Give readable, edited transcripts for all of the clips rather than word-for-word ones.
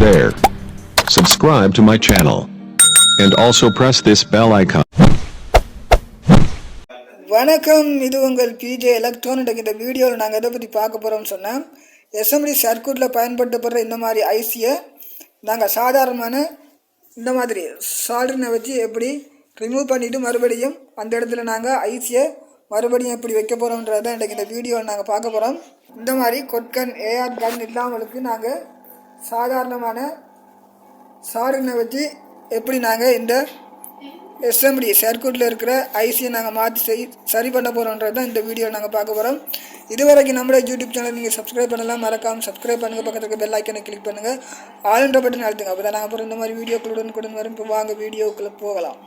there. Subscribe to my channel. And also press this bell icon. வணக்கம், இது உங்கள் pjelectron. இந்த வீடியோவில் நாங்கள் எதை பற்றி பார்க்க போகிறோம்னு சொன்னால், எஸ்எம்டி சர்க்யூட்டில் பயன்படுத்தப்படுற இந்த மாதிரி ஐசியை நாங்கள் சாதாரணமான இந்த மாதிரி சால்டரினை வச்சு எப்படி ரிமூவ் பண்ணிவிட்டு மறுபடியும் அந்த இடத்துல நாங்கள் ஐசியை மறுபடியும் எப்படி வைக்க போகிறோம்ன்றதை இன்றைக்கு இந்த வீடியோவில் நாங்கள் பார்க்க போகிறோம். இந்த மாதிரி கொட்கன் ஏஆர் கன் இல்லாமலுக்கு நாங்கள் சாதாரணமான சால்டரினை வச்சு எப்படி நாங்கள் இந்த எஸ்எம்டி சர்க்யூட்டில் இருக்கிற ஐசியை நாங்கள் மாற்றி சரி பண்ண போகிறோன்றது தான் இந்த வீடியோ நாங்கள் பார்க்க போகிறோம். இதுவரைக்கும் நம்மளோட யூடியூப் சேனல் நீங்கள் சப்ஸ்கிரைப் பண்ணலாம், மறக்காமல் சப்ஸ்கிரைப் பண்ணுங்கள். பக்கத்துக்கு பெல் ஐக்கனை கிளிக் பண்ணுங்கள், ஆல்ன்ற பட்டன் அழுத்துங்க. அப்போ தான் நாங்கள் அப்புறம் இந்த மாதிரி வீடியோக்களுடன் வரும். இப்போ வாங்க வீடியோக்குள்ளே போகலாம்.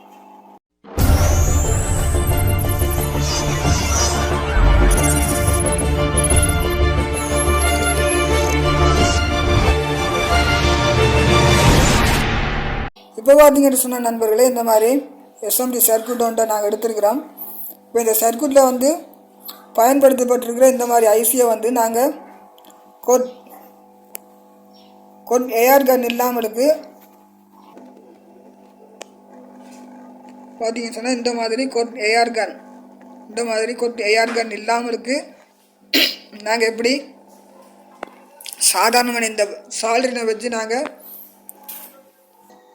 இப்போ பார்த்தீங்கன்னு சொன்ன நண்பர்களே, இந்த மாதிரி எஸ்எம்டி சர்க்யூட் ஒன்றை நாங்கள் எடுத்துருக்கிறோம். இப்போ இந்த சர்க்யூட்டில் பயன்படுத்தப்பட்டிருக்கிற இந்த மாதிரி ஐசியை நாங்கள் கொட் ஏஆர் கன் இல்லாமலுக்கு பார்த்தீங்கன்னு சொன்னால் இந்த மாதிரி கொட் ஏஆர் கன் இல்லாமலுக்கு நாங்கள் எப்படி சாதாரணமான இந்த சால்டரினை வச்சு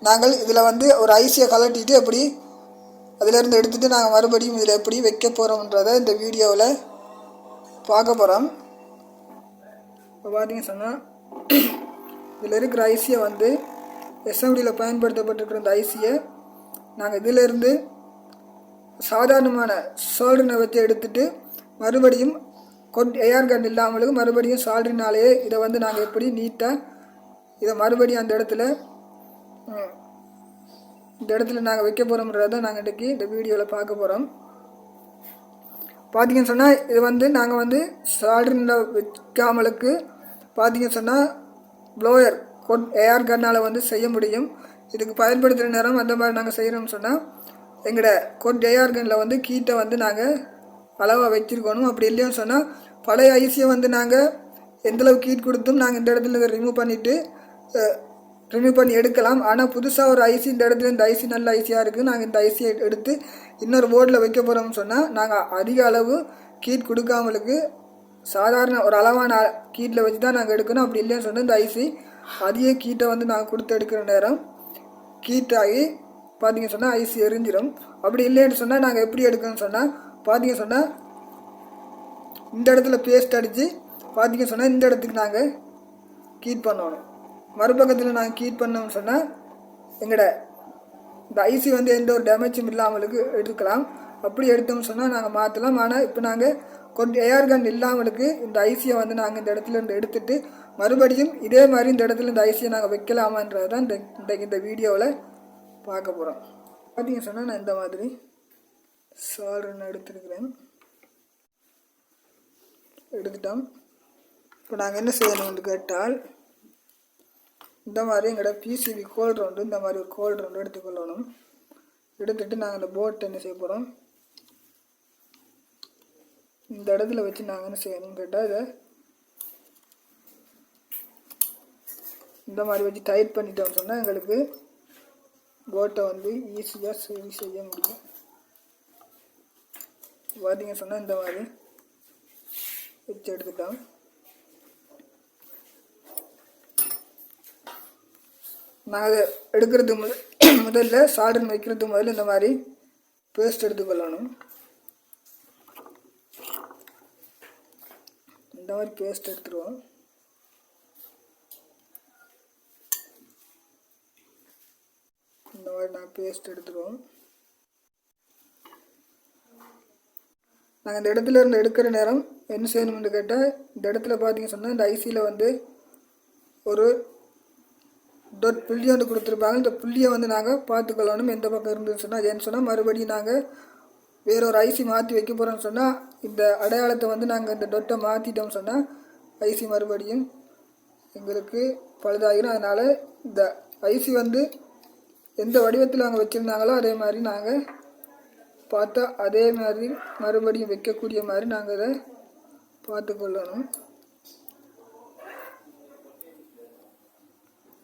நாங்கள் இதில் ஒரு ஐசியை கலட்டிட்டு எப்படி அதிலேருந்து எடுத்துகிட்டு நாங்கள் மறுபடியும் இதில் எப்படி வைக்க போகிறோம்ன்றதை இந்த வீடியோவில் பார்க்க போகிறோம். இப்போ பார்த்தீங்கன்னு சொன்னால் இதில் இருக்கிற ஐசியை எஸ்எம்டியில் பயன்படுத்தப்பட்டிருக்கிற இந்த ஐசியை நாங்கள் இதிலேருந்து சாதாரணமான சால்டரினை வச்சு எடுத்துகிட்டு மறுபடியும் ஏஆர் கன் இல்லாமலுக்கு மறுபடியும் சால்டரினாலேயே இதை நாங்கள் எப்படி நீட்டாக இதை மறுபடியும் அந்த இடத்துல நாங்கள் வைக்க போகிறோம்ன்றதை நாங்கள் இன்றைக்கி இந்த வீடியோவில் பார்க்க போகிறோம். பார்த்தீங்கன்னு சொன்னால் இது நாங்கள் சால்டரில் வைக்காமலுக்கு பார்த்தீங்கன்னு சொன்னால் ப்ளோயர் ஏஆர் கன்னால் செய்ய முடியும். இதுக்கு பயன்படுத்துகிற நேரம் அந்த மாதிரி நாங்கள் செய்கிறோம்னு சொன்னால் எங்களோட ஏஆர் கன்னில் கீட்டை நாங்கள் அளவாக வச்சுருக்கணும். அப்படி இல்லைன்னு சொன்னால் பழைய ஐசியை நாங்கள் எந்தளவுக்கு கீட் கொடுத்தும் நாங்கள் இந்த இடத்துல ரிமூவ் பண்ணி எடுக்கலாம். ஆனால் புதுசாக ஒரு ஐசி இந்த இடத்துல இந்த ஐசி நல்ல ஐசியாக இருக்குது, நாங்கள் இந்த ஐசியை எடுத்து இன்னொரு போர்டில் வைக்க போகிறோம்னு சொன்னால் நாங்கள் அதிக அளவு கீட் கொடுக்காமலுக்கு சாதாரண ஒரு அளவான கீட்டில் வச்சு தான் நாங்கள் எடுக்கணும். அப்படி இல்லைன்னு சொன்னால் இந்த ஐசி அதிக கீட்டை நாங்கள் கொடுத்து எடுக்கிற நேரம் கீட்டாகி பார்த்தீங்கன்னு சொன்னால் ஐசி எரிஞ்சிடும். அப்படி இல்லைன்னு சொன்னால் நாங்கள் எப்படி எடுக்கணும்னு சொன்னால் பார்த்தீங்க சொன்னால் இந்த இடத்துல பேஸ்ட் அடித்து பார்த்தீங்க சொன்னால் இந்த இடத்துக்கு நாங்கள் கீட் பண்ணணும். மறுபக்கத்தில் நாங்கள் கீட் பண்ணோம்னு சொன்னால் எங்களோட இந்த ஐசி எந்த ஒரு டேமேஜும் இல்லாமலுக்கு எடுக்கலாம். அப்படி எடுத்தோம்னு சொன்னால் நாங்கள் மாற்றலாம். ஆனால் இப்போ நாங்கள் ஏஆர் கன் இல்லாமலுக்கு இந்த ஐசியை நாங்கள் இந்த இடத்துல இருந்து எடுத்துகிட்டு மறுபடியும் இதே மாதிரி இந்த இடத்துல இந்த ஐசியை நாங்கள் வைக்கலாமான்றது தான் இந்த வீடியோவில் பார்க்க போகிறோம். பார்த்தீங்க சொன்னால் நான் இந்த மாதிரி சால்டரினை எடுத்துட்டோம். இப்போ நாங்கள் என்ன செய்யணும்னு கேட்டால் இந்த மாதிரி எங்களோட பிசிபி கோல்ட் ரவுண்டு இந்த மாதிரி ஒரு கோல்ட் ரவுண்டு எடுத்துக்கொள்ளணும். எடுத்துகிட்டு நாங்கள் இந்த போர்ட் என்ன செய்ய போகிறோம், இந்த இடத்துல வச்சு நாங்கள் என்ன செய்யணும்னு கேட்டால் இதை இந்த மாதிரி வச்சு டைட் பண்ணிட்டோம்னு சொன்னால் எங்களுக்கு போட்டை ஈஸியாக செய்ய முடியும். பார்த்தீங்க சொன்னால் இந்த மாதிரி வச்சு எடுத்துட்டோம். நாங்கள் எடுக்கிறது முதல்ல சால்டரின் வைக்கிறது முதல்ல இந்த மாதிரி பேஸ்ட் எடுத்துக்கொள்ளணும். இந்த மாதிரி பேஸ்ட் எடுத்துருவோம். இந்த மாதிரி நான் பேஸ்ட் எடுத்துருவோம். நாங்கள் இந்த இடத்துல இருந்து எடுக்கிற நேரம் என்ன செய்யணும்னு கேட்டால் இந்த இடத்துல பார்த்தீங்க சொன்னால் இந்த ஐசியில் ஒரு புள்ளி கொடுத்துருப்பாங்க. இந்த புள்ளியை நாங்கள் பார்த்துக்கொள்ளணும் எந்த பக்கம் இருந்துன்னு சொன்னால். ஏன்னு சொன்னால் மறுபடியும் நாங்கள் வேறொரு ஐசி மாற்றி வைக்க போகிறோம்னு சொன்னால் இந்த அடையாளத்தை நாங்கள் இந்த டொட்டை மாற்றிட்டோம்னு சொன்னால் ஐசி மறுபடியும் எங்களுக்கு பழுதாகிடும். அதனால் இந்த ஐசி எந்த வடிவத்தில் அவங்க வச்சுருந்தாங்களோ அதே மாதிரி நாங்கள் பார்த்தா அதே மாதிரி மறுபடியும் வைக்கக்கூடிய மாதிரி நாங்கள் இதை பார்த்துக்கொள்ளணும்.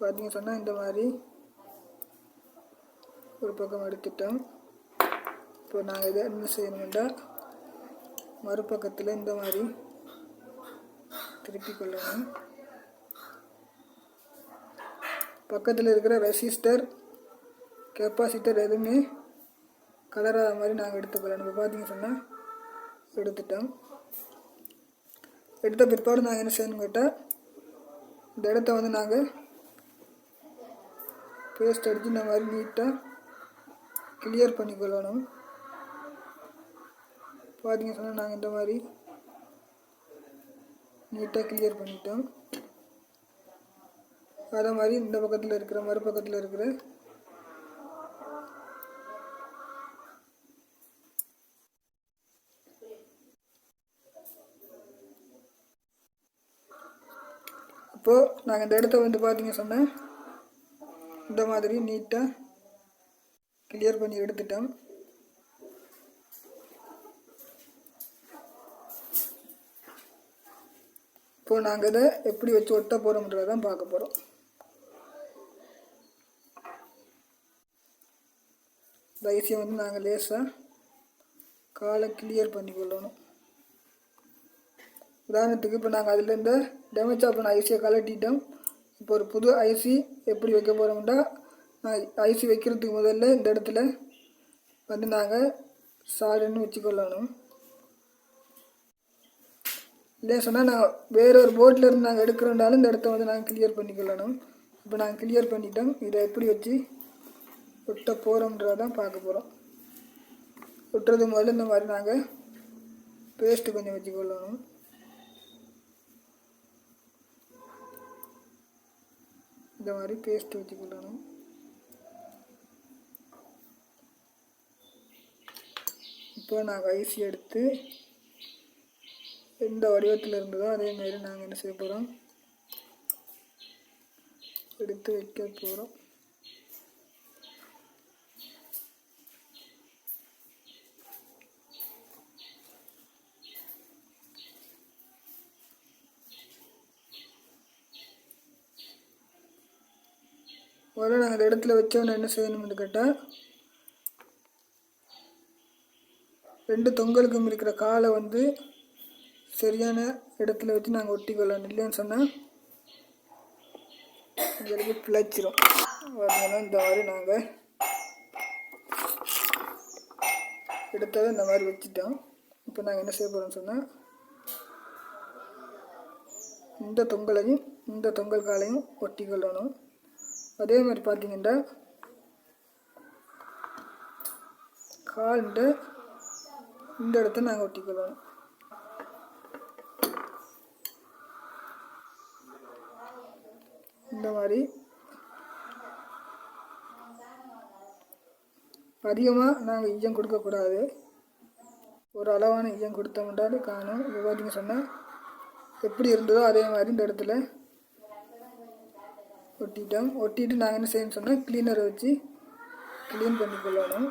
பார்த்தீங்க சொன்னால் இந்த மாதிரி ஒரு பக்கம் எடுத்துட்டோம். இப்போ நாங்கள் இதை என்ன செய்யணும்னா மறுபக்கத்தில் இந்த மாதிரி திருப்பி கொள்ளணும். பக்கத்தில் இருக்கிற ரெசிஸ்டர் கெப்பாசிட்டர் எதுவுமே கலராத மாதிரி நாங்கள் எடுத்துக்கொள்ளணும். இப்போ பார்த்தீங்க சொன்னால் எடுத்துட்டோம். எடுத்த பிற்பாடு நாங்கள் என்ன செய்யணும் கேட்டால் இந்த இடத்த வந்து நாங்கள் பேஸ்ட் அடித்து இந்த மாதிரி நீட்டாக கிளியர் பண்ணிக்கொள்ளணும். பார்த்தீங்க சொன்னால் நாங்கள் இந்த மாதிரி நீட்டாக கிளியர் பண்ணிட்டோம். அதே மாதிரி இந்த பக்கத்தில் இருக்கிற மறுபக்கத்தில் இருக்கிற இப்போது நாங்கள் இந்த இடத்த வந்து பார்த்தீங்க சொன்னால் இந்த மாதிரி நீட்டாக கிளியர் பண்ணி எடுத்துட்டோம். இப்போது நாங்கள் இதை எப்படி வச்சு ஒட்ட போகிறோம்ன்றதான் பார்க்க போகிறோம். இந்த ஐசியை வந்து நாங்கள் லேசாக காலை கிளியர் பண்ணி கொள்ளணும். உதாரணத்துக்கு இப்போ நாங்கள் அதில் இந்த டேமேஜ் பண்ண ஐசியை கலட்டிட்டோம். இப்போ ஒரு புது ஐசி எப்படி வைக்க போகிறோம்னா ஐசி வைக்கிறதுக்கு முதல்ல இந்த இடத்துல வந்து நாங்கள் சாடுன்னு வச்சுக்கொள்ளணும். இல்லைன்னு சொன்னால் நாங்கள் வேறு ஒரு போர்டில் இருந்து நாங்கள் எடுக்கிறோம்னாலும் இந்த இடத்த வந்து நாங்கள் கிளியர் பண்ணிக்கொள்ளணும். இப்போ நாங்கள் கிளியர் பண்ணிட்டோம். இதை எப்படி வச்சு ஒட்ட போகிறோம்ன்றதான் பார்க்க போகிறோம். ஒட்டுறது முதல்ல இந்த மாதிரி நாங்கள் பேஸ்ட்டு கொஞ்சம் வச்சுக்கொள்ளணும். இந்த மாதிரி பேஸ்ட் வச்சுக்கொள்ளணும். இப்போ நாங்கள் ஐசி எடுத்து எந்த வடிவத்தில் இருந்ததோ அதே மாதிரி நாங்கள் என்ன செய்ய போகிறோம், எடுத்து வைக்க போகிறோம். முதல்ல நாங்கள் இந்த இடத்துல வச்சோன்னு என்ன செய்யணும்னு கேட்டால் ரெண்டு தொங்கலுக்கும் இருக்கிற காலை வந்து சரியான இடத்துல வச்சு நாங்கள் ஒட்டி கொள்ளணும். இல்லைன்னு சொன்னால் எங்களுக்கு பிழைச்சிரும். அதனால இந்த மாதிரி நாங்கள் எடுத்ததை இந்த மாதிரி வச்சுட்டோம். இப்போ நாங்கள் என்ன செய்ய போகிறோம்னு சொன்னால் இந்த தொங்கலையும் இந்த தொங்கல் காலையும் ஒட்டி கொள்ளணும். அதே மாதிரி பார்த்தீங்கன்னா கால்கிட்ட இந்த இடத்த நாங்கள் ஒட்டிக்கொள்ளணும். இந்த மாதிரி அதிகமாக நாங்கள் ஈயம் கொடுக்கக்கூடாது. ஒரு அளவான ஈயம் கொடுத்தோம்னாலும் காணும். இப்போ பார்த்தீங்க சொன்னால் எப்படி இருந்ததோ அதே மாதிரி இந்த இடத்துல ஒட்டிட்டோம். ஒட்டிட்டு நாங்கள் என்ன செய்யணும்னு சொன்னால் கிளீனரை வச்சு க்ளீன் பண்ணிக்கொள்ளணும்.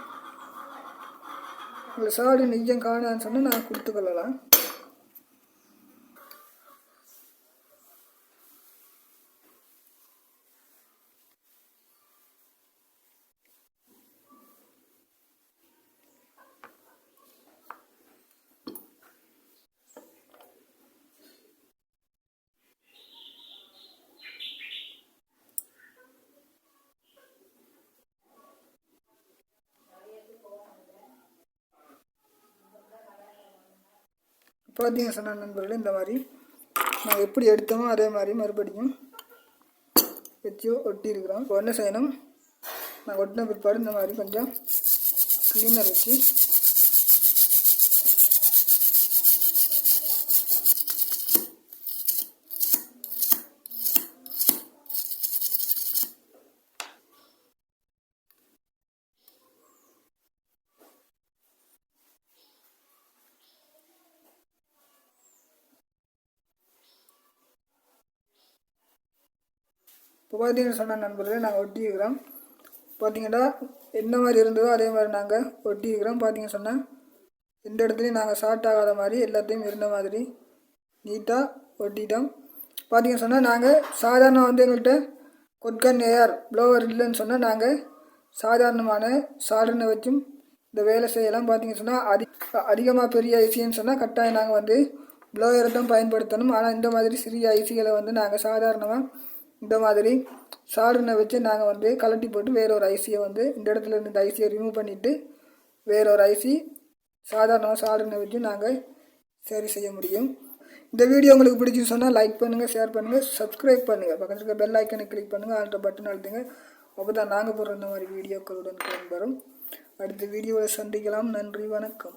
உங்களை சாடு நெய்யம் காணான்னு சொன்னால் நான் கொடுத்துக்கொள்ளலாம். பார்த்தீங்க சொன்ன நண்பர்களே, இந்த மாதிரி நாங்கள் எப்படி எடுத்தோமோ அதே மாதிரி மறுபடியும் வச்சு ஒட்டியிருக்கிறோம். இப்போ என்ன செய்யணும், நாங்கள் ஒட்டின பிற்பாடு இந்த மாதிரி கொஞ்சம் கிளீனர் வச்சு இப்போ பார்த்தீங்கன்னு சொன்ன நண்பர்களே, நாங்கள் ஒட்டியிருக்கிறோம். பார்த்தீங்கன்னா என்ன மாதிரி இருந்ததோ அதே மாதிரி நாங்கள் ஒட்டியிருக்கிறோம். பார்த்தீங்க சொன்னால் எந்த இடத்துலையும் நாங்கள் ஷார்ட் ஆகாத மாதிரி எல்லாத்தையும் இருந்த மாதிரி நீட்டாக ஒட்டிட்டோம். பார்த்தீங்க சொன்னால் நாங்கள் சாதாரண வந்து எங்கள்கிட்ட கொட்கன் ஏர் ப்ளோவர் இல்லைன்னு சொன்னால் நாங்கள் சாதாரணமான சால்டனை வச்சும் இந்த வேலை செய்யலாம். பார்த்தீங்கன்னு சொன்னால் அதிகமாக பெரிய ஐசின்னு சொன்னால் கட்டாயம் நாங்கள் வந்து ப்ளோயரை தான் பயன்படுத்தணும். ஆனால் இந்த மாதிரி சிறிய ஐசிகளை வந்து நாங்கள் சாதாரணமாக இந்த மாதிரி சால்டனை வச்சு நாங்கள் வந்து கலட்டி போட்டு வேறொரு ஐசியை வந்து இந்த இடத்துல இருந்து இந்த ஐசியை ரிமூவ் பண்ணிவிட்டு வேறொரு ஐசி சாதாரணமாக சால்டனை வச்சு நாங்கள் சரி செய்ய முடியும். இந்த வீடியோ உங்களுக்கு பிடிச்சின்னு சொன்னால் லைக் பண்ணுங்கள், ஷேர் பண்ணுங்கள், சப்ஸ்கிரைப் பண்ணுங்கள், பக்கத்தில் இருக்க பெல் ஐக்கனை கிளிக் பண்ணுங்கள், ஆல்ட்ட பட்டன் அழுத்துங்க. அப்போ தான் நாங்கள் போடுற இந்த மாதிரி வீடியோக்களுடன் வரும். அடுத்த வீடியோவில் சந்திக்கலாம். நன்றி, வணக்கம்.